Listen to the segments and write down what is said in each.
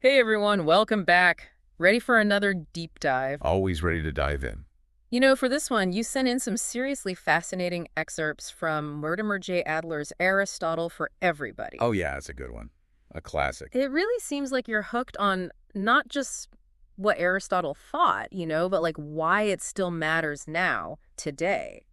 Hey everyone, welcome back. Ready for another deep dive? Always ready to dive in. For this one, you sent in some seriously fascinating excerpts from Mortimer J. Adler's Aristotle for Everybody. Oh yeah, it's a good one. A classic. It really seems like you're hooked on not just what Aristotle thought, but like why it still matters now, today,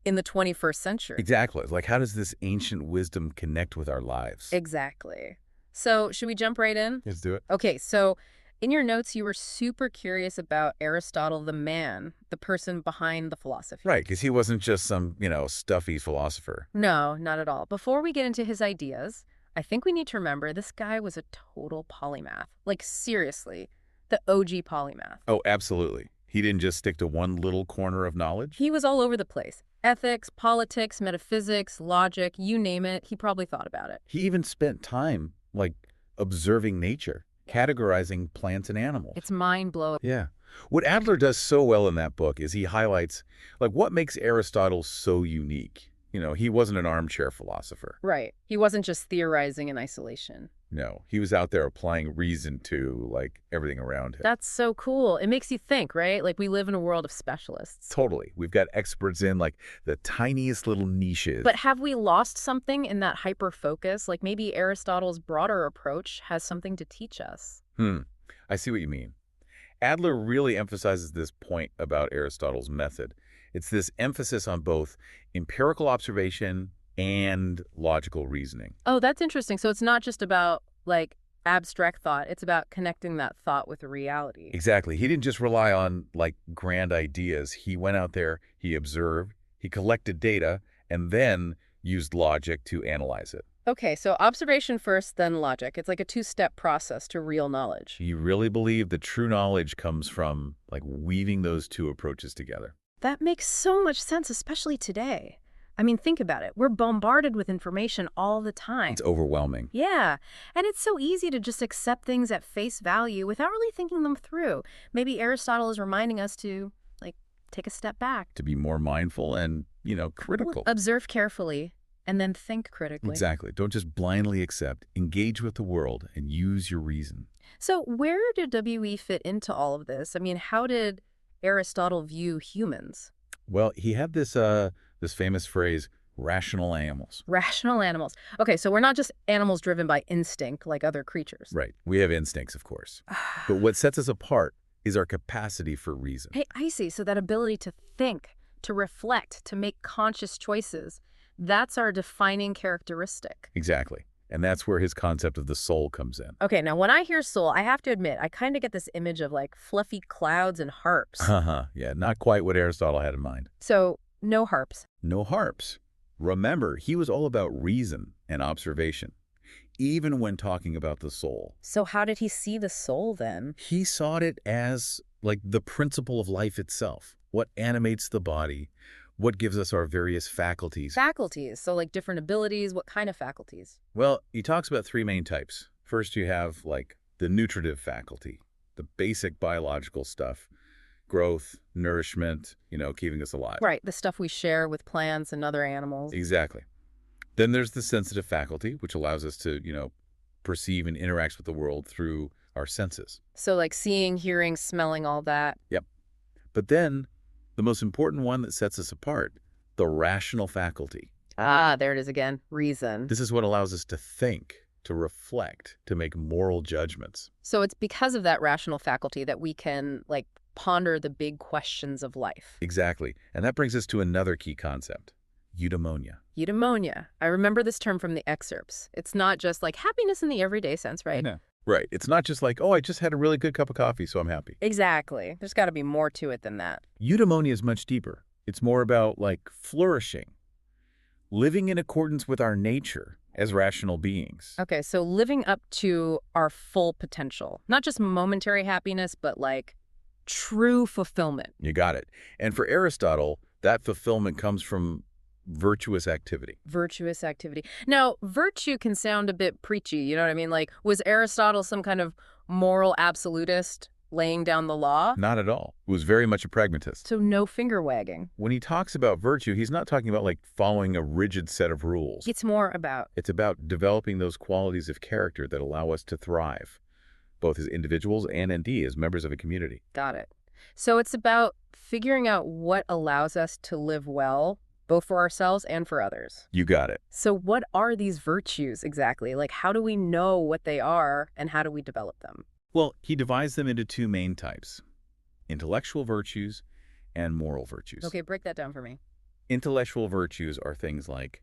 in the 21st century. Exactly. Like, how does this ancient wisdom connect with our lives? Exactly. So, should we jump right in? Let's do it. Okay, so in your notes, you were super curious about Aristotle, the man, the person behind the philosophy. Right, because he wasn't just some, stuffy philosopher. No, not at all. Before we get into his ideas, I think we need to remember this guy was a total polymath. Like, seriously, the OG polymath. Oh, absolutely. He didn't just stick to one little corner of knowledge. He was all over the place. Ethics, politics, metaphysics, logic, you name it, he probably thought about it. He even spent time, like, observing nature, categorizing plants and animals. It's mind-blowing. Yeah. What Adler does so well in that book is he highlights, like, what makes Aristotle so unique. He wasn't an armchair philosopher. Right. He wasn't just theorizing in isolation. No, he was out there applying reason to, like, everything around him. That's so cool. It makes you think, right? Like we live in a world of specialists. Totally. We've got experts in, like, the tiniest little niches. But have we lost something in that hyper-focus? Like maybe Aristotle's broader approach has something to teach us. I see what you mean. Adler really emphasizes this point about Aristotle's method. It's this emphasis on both empirical observation and logical reasoning. Oh, that's interesting. So it's not just about, like, abstract thought. It's about connecting that thought with reality. Exactly. He didn't just rely on, like, grand ideas. He went out there, he observed, he collected data, and then used logic to analyze it. Okay, so observation first, then logic. It's like a two-step process to real knowledge. He really believed that true knowledge comes from, like, weaving those two approaches together. That makes so much sense, especially today. I mean, think about it. We're bombarded with information all the time. It's overwhelming. Yeah, and it's so easy to just accept things at face value without really thinking them through. Maybe Aristotle is reminding us to, like, take a step back. To be more mindful and, critical. Observe carefully and then think critically. Exactly. Don't just blindly accept. Engage with the world and use your reason. So where did WE fit into all of this? I mean, how did Aristotle view humans? Well, he had this famous phrase, rational animals. Rational animals. Okay, so we're not just animals driven by instinct like other creatures. Right. We have instincts, of course. But what sets us apart is our capacity for reason. Hey, I see. So that ability to think, to reflect, to make conscious choices, that's our defining characteristic. Exactly. And that's where his concept of the soul comes in. Okay, now when I hear soul, I have to admit, I kind of get this image of like fluffy clouds and harps. Yeah, not quite what Aristotle had in mind. So, no harps. No harps. Remember, he was all about reason and observation, even when talking about the soul. So how did he see the soul then? He saw it as, like, the principle of life itself, what animates the body, what gives us our various faculties. Faculties, so like different abilities, what kind of faculties? Well, he talks about three main types. First, you have, like, the nutritive faculty, the basic biological stuff, growth, nourishment, keeping us alive. Right, the stuff we share with plants and other animals. Exactly. Then there's the sensitive faculty, which allows us to, perceive and interact with the world through our senses. So like seeing, hearing, smelling, all that. Yep. But then the most important one that sets us apart, the rational faculty. Ah, there it is again, reason. This is what allows us to think, to reflect, to make moral judgments. So it's because of that rational faculty that we can, like, ponder the big questions of life. Exactly. And that brings us to another key concept, eudaimonia. Eudaimonia. I remember this term from the excerpts. It's not just like happiness in the everyday sense, right? No. Right. It's not just like, oh, I just had a really good cup of coffee, so I'm happy. Exactly. There's got to be more to it than that. Eudaimonia is much deeper. It's more about, like, flourishing, living in accordance with our nature as rational beings. Okay, so living up to our full potential. Not just momentary happiness, but like true fulfillment. You got it. And for Aristotle, that fulfillment comes from virtuous activity. Virtuous activity. Now, virtue can sound a bit preachy, you know what I mean? Like, was Aristotle some kind of moral absolutist laying down the law? Not at all. He was very much a pragmatist. So no finger wagging. When he talks about virtue, he's not talking about, like, following a rigid set of rules. It's more about... It's about developing those qualities of character that allow us to thrive. both as individuals and indeed as members of a community. Got it. So it's about figuring out what allows us to live well, both for ourselves and for others. You got it. So what are these virtues exactly? Like, how do we know what they are and how do we develop them? Well, he divides them into two main types, intellectual virtues and moral virtues. Okay, break that down for me. Intellectual virtues are things like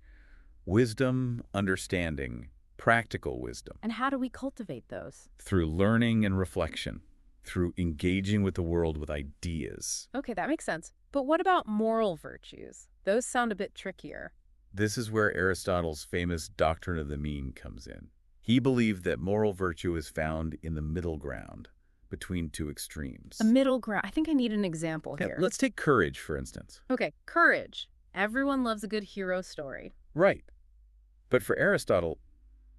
wisdom, understanding, practical wisdom, And how do we cultivate those? through learning and reflection, through engaging with the world with ideas. Okay, that makes sense. But what about moral virtues? Those sound a bit trickier. This is where Aristotle's famous doctrine of the mean comes in. He believed that moral virtue is found in the middle ground between two extremes. A middle ground. I think I need an example Yeah, here. let's take courage, for instance. Okay, courage. Everyone loves a good hero story. Right. But for Aristotle,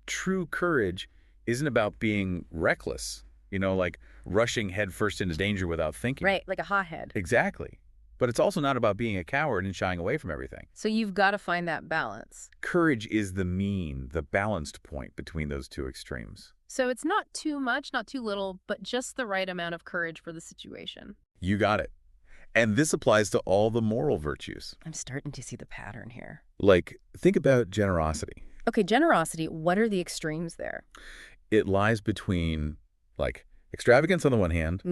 true courage isn't about being reckless, like rushing headfirst into danger without thinking. Right, like a hothead. Exactly. But it's also not about being a coward and shying away from everything. So you've got to find that balance. Courage is the mean, the balanced point between those two extremes. So it's not too much, not too little, but just the right amount of courage for the situation. You got it. And this applies to all the moral virtues. I'm starting to see the pattern here. Like, think about generosity. Okay, generosity, what are the extremes there? It lies between, like, extravagance on the one hand,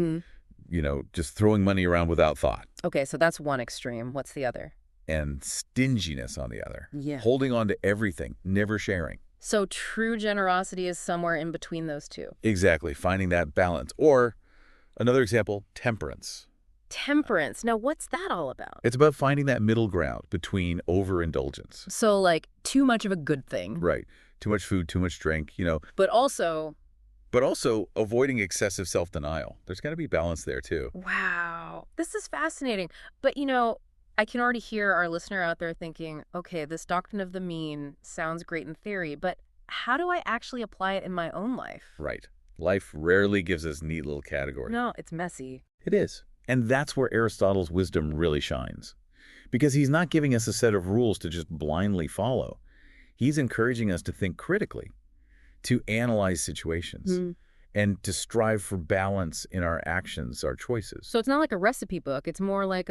just throwing money around without thought, Okay, so that's one extreme. What's the other? and stinginess on the other. Yeah. Holding on to everything, never sharing. So true generosity is somewhere in between those two. Exactly, finding that balance. Or, another example, temperance. Temperance. Now, what's that all about? It's about finding that middle ground between overindulgence. So, like, too much of a good thing. Right. Too much food, too much drink, But also, but also avoiding excessive self-denial. There's got to be balance there, too. wow, this is fascinating. But, I can already hear our listener out there thinking, okay, this doctrine of the mean sounds great in theory, but how do I actually apply it in my own life? Right. Life rarely gives us neat little categories. No, it's messy. It is. And that's where Aristotle's wisdom really shines. Because he's not giving us a set of rules to just blindly follow. He's encouraging us to think critically, to analyze situations, and to strive for balance in our actions, our choices. So it's not like a recipe book. It's more like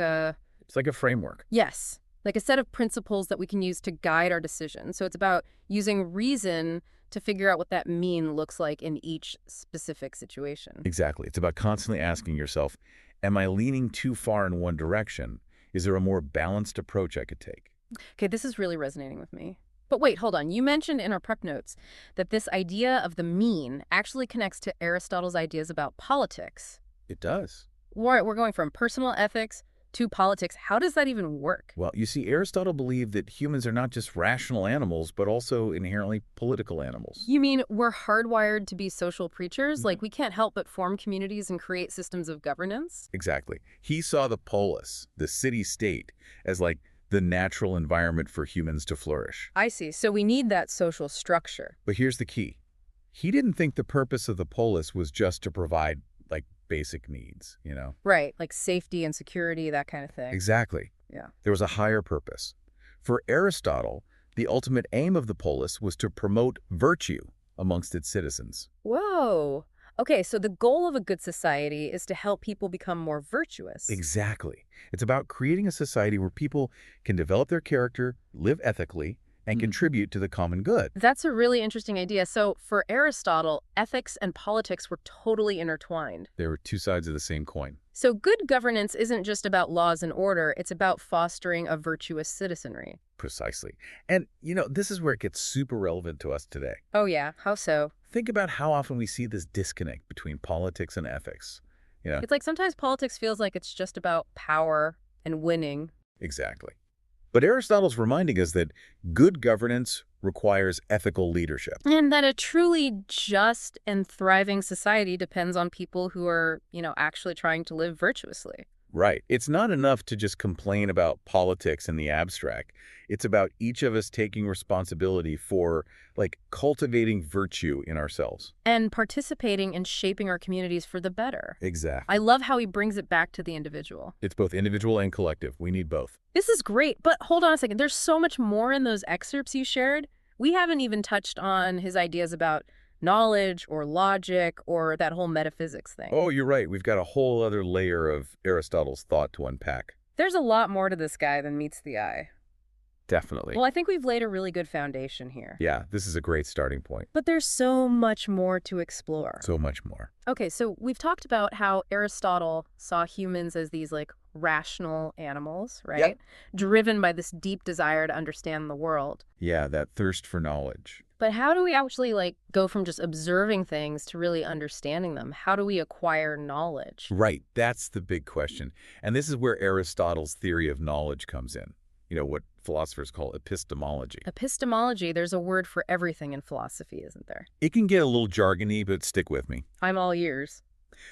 It's like a framework. yes, like a set of principles that we can use to guide our decisions. So it's about using reason to figure out what that mean looks like in each specific situation. Exactly. It's about constantly asking yourself, am I leaning too far in one direction? Is there a more balanced approach I could take? Okay, this is really resonating with me. But wait, hold on. You mentioned in our prep notes that this idea of the mean actually connects to Aristotle's ideas about politics. It does. We're going from personal ethics to politics. How does that even work? Well, you see, Aristotle believed that humans are not just rational animals, but also inherently political animals. You mean we're hardwired to be social creatures? Like we can't help but form communities and create systems of governance? Exactly. He saw the polis, the city-state, as like the natural environment for humans to flourish. I see. So we need that social structure. But here's the key. He didn't think the purpose of the polis was just to provide, like, basic needs, Right, like safety and security, that kind of thing. Exactly. Yeah. There was a higher purpose. For Aristotle, the ultimate aim of the polis was to promote virtue amongst its citizens. Whoa. Okay, so the goal of a good society is to help people become more virtuous. Exactly. It's about creating a society where people can develop their character, live ethically, and contribute to the common good. That's a really interesting idea. So for Aristotle, ethics and politics were totally intertwined. They were two sides of the same coin. So good governance isn't just about laws and order, it's about fostering a virtuous citizenry. Precisely. And, this is where it gets super relevant to us today. Oh yeah, how so? Think about how often we see this disconnect between politics and ethics. It's like sometimes politics feels like it's just about power and winning. Exactly. But Aristotle's reminding us that good governance requires ethical leadership. And that a truly just and thriving society depends on people who are, actually trying to live virtuously. Right. It's not enough to just complain about politics in the abstract. It's about each of us taking responsibility for, cultivating virtue in ourselves. And participating in shaping our communities for the better. Exactly. I love how he brings it back to the individual. It's both individual and collective. We need both. This is great, but hold on a second. There's so much more in those excerpts you shared. We haven't even touched on his ideas about knowledge or logic or that whole metaphysics thing. Oh, you're right. We've got a whole other layer of Aristotle's thought to unpack. There's a lot more to this guy than meets the eye. Definitely. Well, I think we've laid a really good foundation here. Yeah, this is a great starting point. But there's so much more to explore. So much more. Okay, so we've talked about how Aristotle saw humans as these like rational animals, right? Yep. Driven by this deep desire to understand the world. Yeah, that thirst for knowledge. But how do we actually like go from just observing things to really understanding them? How do we acquire knowledge? Right, that's the big question. And this is where Aristotle's theory of knowledge comes in. You know, what philosophers call epistemology. Epistemology, there's a word for everything in philosophy, isn't there? It can get a little jargony, but stick with me. I'm all ears.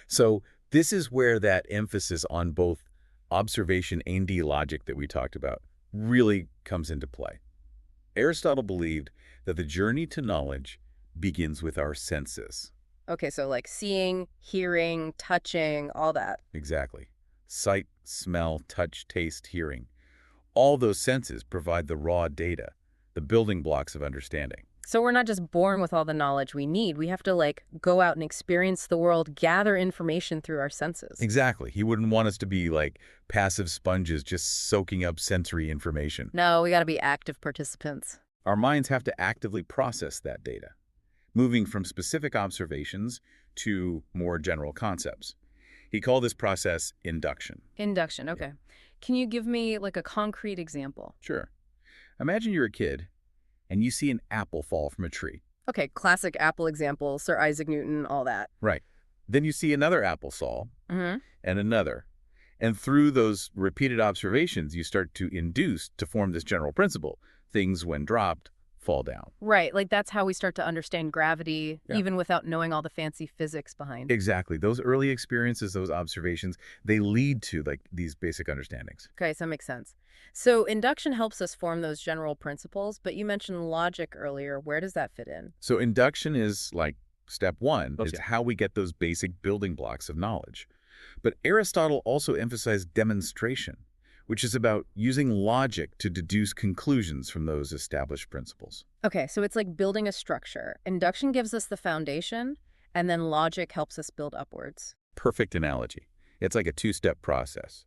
So this is where that emphasis on both observation and logic that we talked about really comes into play. Aristotle believed that the journey to knowledge begins with our senses. Okay, so like seeing, hearing, touching, all that. Exactly. Sight, smell, touch, taste, hearing. All those senses provide the raw data, the building blocks of understanding. So we're not just born with all the knowledge we need. We have to like go out and experience the world, gather information through our senses. Exactly. He wouldn't want us to be like passive sponges just soaking up sensory information. No, we got to be active participants. Our minds have to actively process that data, moving from specific observations to more general concepts. He called this process induction. Induction, okay. Can you give me like a concrete example? Sure. Imagine you're a kid and you see an apple fall from a tree. Okay, classic Apple example, Sir Isaac Newton, all that. Right. Then you see another apple fall Mm-hmm. and another. And through those repeated observations, you start to induce to form this general principle. Things, when dropped, fall down. Right, like that's how we start to understand gravity, Yeah. even without knowing all the fancy physics behind it. Exactly. Those early experiences, those observations, they lead to like these basic understandings. Okay, so that makes sense. So induction helps us form those general principles, but you mentioned logic earlier. Where does that fit in? So induction is like step one, is Okay. how we get those basic building blocks of knowledge. But Aristotle also emphasized demonstration, which is about using logic to deduce conclusions from those established principles. Okay, so it's like building a structure. Induction gives us the foundation, and then logic helps us build upwards. Perfect analogy. It's like a two-step process.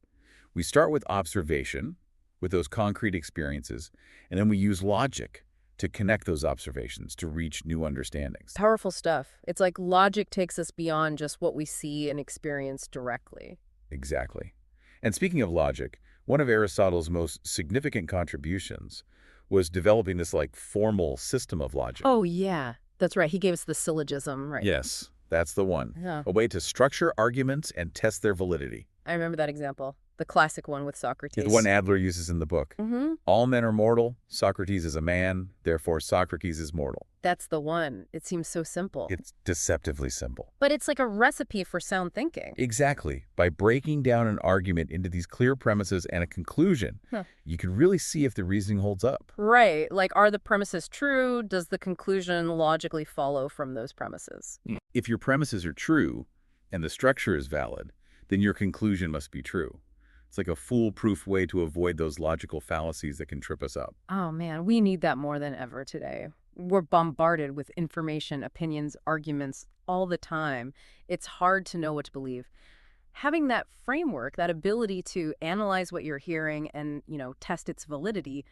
We start with observation, with those concrete experiences, and then we use logic to connect those observations to reach new understandings. Powerful stuff. It's like logic takes us beyond just what we see and experience directly. Exactly. And speaking of logic, one of Aristotle's most significant contributions was developing this like formal system of logic. Oh, yeah. That's right. He gave us the syllogism, right? Yes, that's the one. Yeah. A way to structure arguments and test their validity. I remember that example. The classic one with Socrates. The one Adler uses in the book. Mm-hmm. All men are mortal. Socrates is a man. Therefore, Socrates is mortal. That's the one. It seems so simple. It's deceptively simple. But it's like a recipe for sound thinking. Exactly. By breaking down an argument into these clear premises and a conclusion, you can really see if the reasoning holds up. Right. Like, are the premises true? Does the conclusion logically follow from those premises? If your premises are true and the structure is valid, then your conclusion must be true. It's like a foolproof way to avoid those logical fallacies that can trip us up. Oh, man, we need that more than ever today. We're bombarded with information, opinions, arguments all the time. It's hard to know what to believe. Having that framework, that ability to analyze what you're hearing and, test its validity,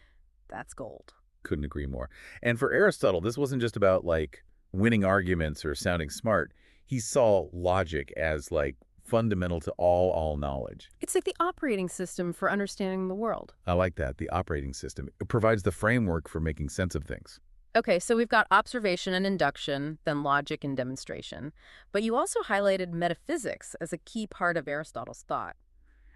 that's gold. Couldn't agree more. And for Aristotle, this wasn't just about like winning arguments or sounding smart. He saw logic as like fundamental to all knowledge. It's like the operating system for understanding the world. I like that, the operating system. It provides the framework for making sense of things. Okay, so we've got observation and induction, then logic and demonstration. But you also highlighted metaphysics as a key part of Aristotle's thought.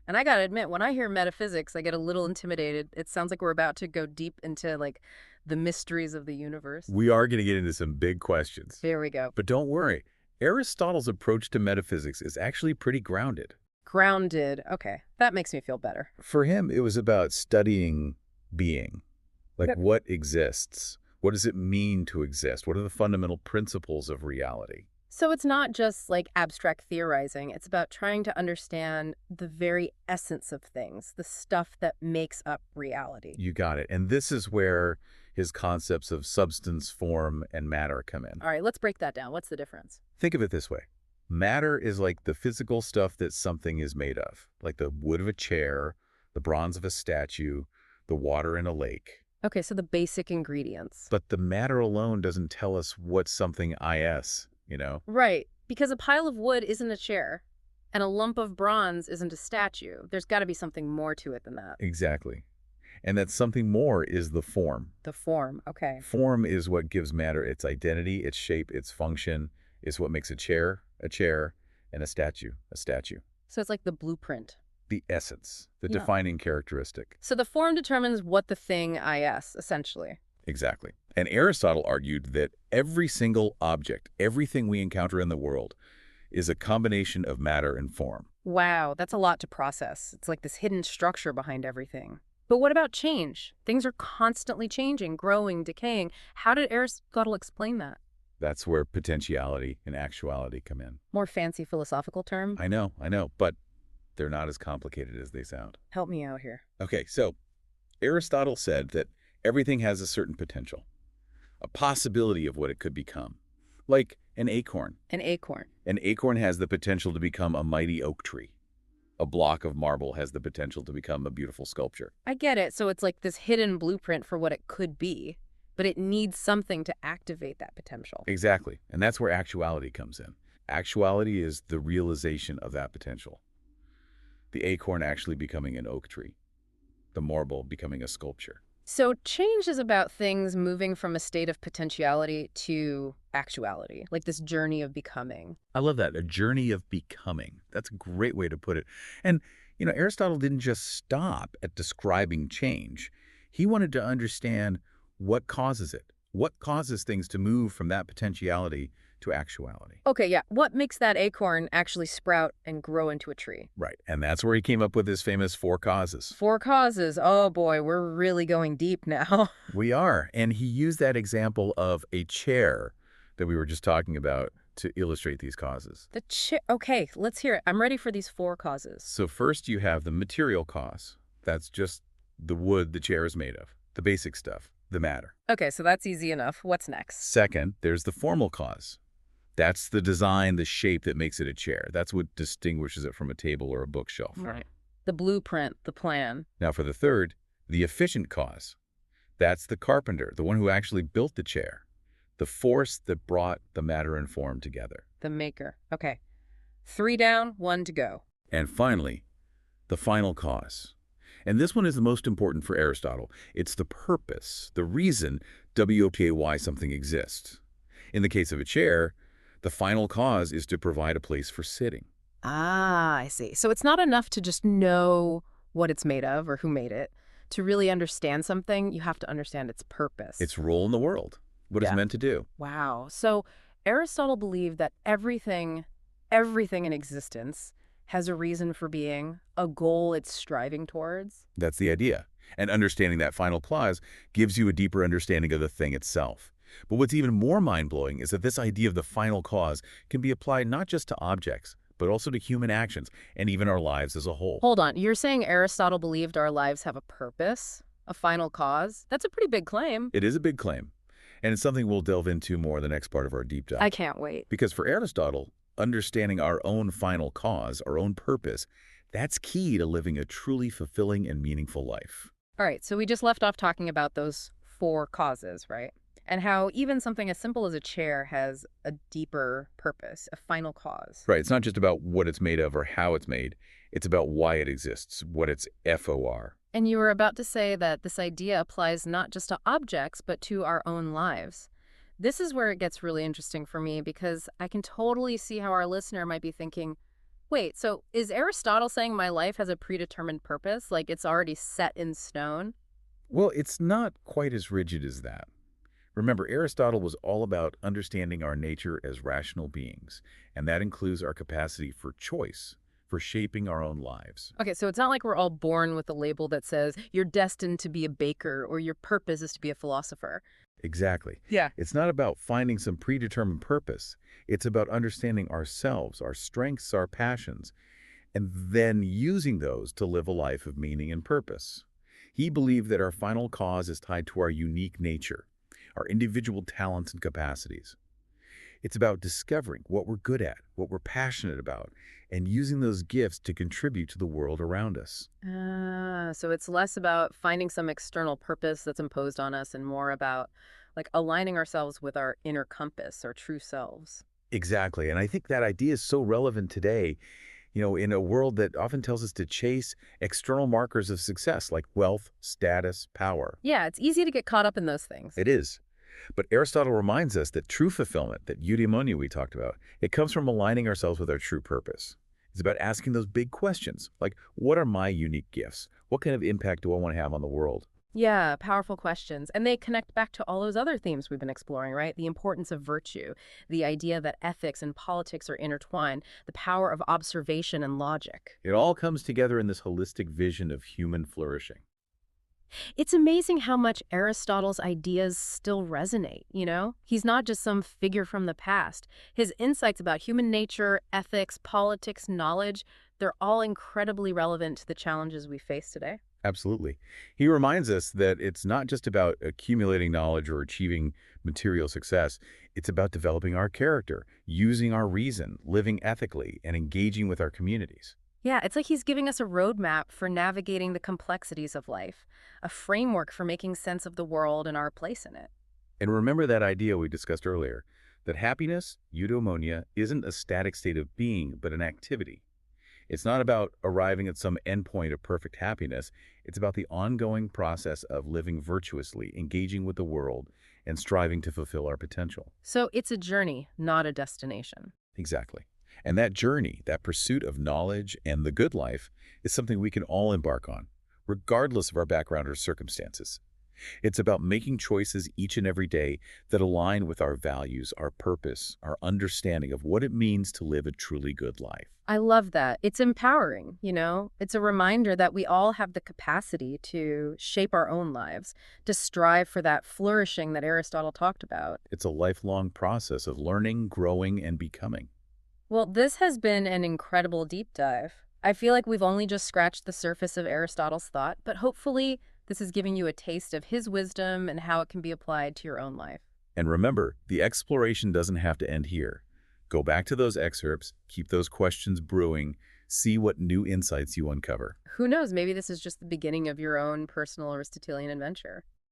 And I gotta admit, when I hear metaphysics, I get a little intimidated. It sounds like we're about to go deep into, like, the mysteries of the universe. We are going to get into some big questions. There we go. But don't worry. Aristotle's approach to metaphysics is actually pretty grounded. Grounded. Okay, that makes me feel better. For him, it was about studying being. Like, Yep. what exists? What does it mean to exist? What are the fundamental principles of reality? So it's not just like abstract theorizing. It's about trying to understand the very essence of things, the stuff that makes up reality. You got it. And this is where his concepts of substance, form, and matter come in. All right, let's break that down. What's the difference? Think of it this way. Matter is like the physical stuff that something is made of, like the wood of a chair, the bronze of a statue, the water in a lake. Okay, so the basic ingredients. But the matter alone doesn't tell us what something is, you know? Right, because a pile of wood isn't a chair, and a lump of bronze isn't a statue. There's got to be something more to it than that. Exactly. And that something more is the form. The form, okay. Form is what gives matter its identity, its shape, its function. It's what makes a chair, and a statue. So it's like the blueprint. The essence, the Yeah. defining characteristic. So the form determines what the thing is, essentially. Exactly. And Aristotle argued that every single object, everything we encounter in the world, is a combination of matter and form. Wow, that's a lot to process. It's like this hidden structure behind everything. But what about change? Things are constantly changing, growing, decaying. How did Aristotle explain that? That's where potentiality and actuality come in. More fancy philosophical term? I know, but they're not as complicated as they sound. Help me out here. Okay, so Aristotle said that everything has a certain potential, a possibility of what it could become. Like an acorn. An acorn. An acorn has the potential to become a mighty oak tree. A block of marble has the potential to become a beautiful sculpture. I get it. So it's like this hidden blueprint for what it could be, but it needs something to activate that potential. Exactly. And that's where actuality comes in. Actuality is the realization of that potential. The acorn actually becoming an oak tree. The marble becoming a sculpture. So change is about things moving from a state of potentiality to actuality, like this journey of becoming. I love that. A journey of becoming. That's a great way to put it. And, Aristotle didn't just stop at describing change. He wanted to understand what causes it. What causes things to move from that potentiality to actuality. Okay, yeah. What makes that acorn actually sprout and grow into a tree? Right. And that's where he came up with his famous 4 causes. 4 causes. Oh boy, we're really going deep now. We are. And he used that example of a chair that we were just talking about to illustrate these causes. Okay, let's hear it. I'm ready for these 4 causes. So first you have the material cause. That's just the wood the chair is made of, the basic stuff, the matter. Okay, so that's easy enough. What's next? Second, there's the formal cause. That's the design, the shape that makes it a chair. That's what distinguishes it from a table or a bookshelf. Right. The blueprint, the plan. Now for the third, the efficient cause. That's the carpenter, the one who actually built the chair. The force that brought the matter and form together. The maker. Okay. 3 down, 1 to go. And finally, the final cause. And this one is the most important for Aristotle. It's the purpose, the reason, why something exists. In the case of a chair, the final cause is to provide a place for sitting. Ah, I see. So it's not enough to just know what it's made of or who made it. To really understand something, you have to understand its purpose. Its role in the world, what it's meant to do. Wow. So Aristotle believed that everything in existence has a reason for being, a goal it's striving towards. That's the idea. And understanding that final clause gives you a deeper understanding of the thing itself. But what's even more mind-blowing is that this idea of the final cause can be applied not just to objects, but also to human actions and even our lives as a whole. Hold on. You're saying Aristotle believed our lives have a purpose, a final cause? That's a pretty big claim. It is a big claim. And it's something we'll delve into more in the next part of our deep dive. I can't wait. Because for Aristotle, understanding our own final cause, our own purpose, that's key to living a truly fulfilling and meaningful life. All right, so we just left off talking about those 4 causes, right? And how even something as simple as a chair has a deeper purpose, a final cause. Right. It's not just about what it's made of or how it's made. It's about why it exists, what its FOR. And you were about to say that this idea applies not just to objects, but to our own lives. This is where it gets really interesting for me because I can totally see how our listener might be thinking, wait, so is Aristotle saying my life has a predetermined purpose, like it's already set in stone? Well, it's not quite as rigid as that. Remember, Aristotle was all about understanding our nature as rational beings, and that includes our capacity for choice, for shaping our own lives. Okay, so it's not like we're all born with a label that says you're destined to be a baker or your purpose is to be a philosopher. Exactly. Yeah. It's not about finding some predetermined purpose. It's about understanding ourselves, our strengths, our passions, and then using those to live a life of meaning and purpose. He believed that our final cause is tied to our unique nature, our individual talents and capacities. It's about discovering what we're good at, what we're passionate about, and using those gifts to contribute to the world around us. So it's less about finding some external purpose that's imposed on us and more about like aligning ourselves with our inner compass, our true selves. Exactly. And I think that idea is so relevant today, in a world that often tells us to chase external markers of success like wealth, status, power. Yeah, it's easy to get caught up in those things. It is. But Aristotle reminds us that true fulfillment, that eudaimonia we talked about, it comes from aligning ourselves with our true purpose. It's about asking those big questions, like what are my unique gifts? What kind of impact do I want to have on the world? Yeah, powerful questions. And they connect back to all those other themes we've been exploring, right? The importance of virtue, the idea that ethics and politics are intertwined, the power of observation and logic. It all comes together in this holistic vision of human flourishing. It's amazing how much Aristotle's ideas still resonate, you know? He's not just some figure from the past. His insights about human nature, ethics, politics, knowledge, they're all incredibly relevant to the challenges we face today. Absolutely. He reminds us that it's not just about accumulating knowledge or achieving material success. It's about developing our character, using our reason, living ethically, and engaging with our communities. Yeah, it's like he's giving us a roadmap for navigating the complexities of life, a framework for making sense of the world and our place in it. And remember that idea we discussed earlier, that happiness, eudaimonia, isn't a static state of being, but an activity. It's not about arriving at some endpoint of perfect happiness. It's about the ongoing process of living virtuously, engaging with the world, and striving to fulfill our potential. So it's a journey, not a destination. Exactly. And that journey, that pursuit of knowledge and the good life, is something we can all embark on, regardless of our background or circumstances. It's about making choices each and every day that align with our values, our purpose, our understanding of what it means to live a truly good life. I love that. It's empowering, you know? It's a reminder that we all have the capacity to shape our own lives, to strive for that flourishing that Aristotle talked about. It's a lifelong process of learning, growing, and becoming. Well, this has been an incredible deep dive. I feel like we've only just scratched the surface of Aristotle's thought, but hopefully this is giving you a taste of his wisdom and how it can be applied to your own life. And remember, the exploration doesn't have to end here. Go back to those excerpts, keep those questions brewing, see what new insights you uncover. Who knows, maybe this is just the beginning of your own personal Aristotelian adventure.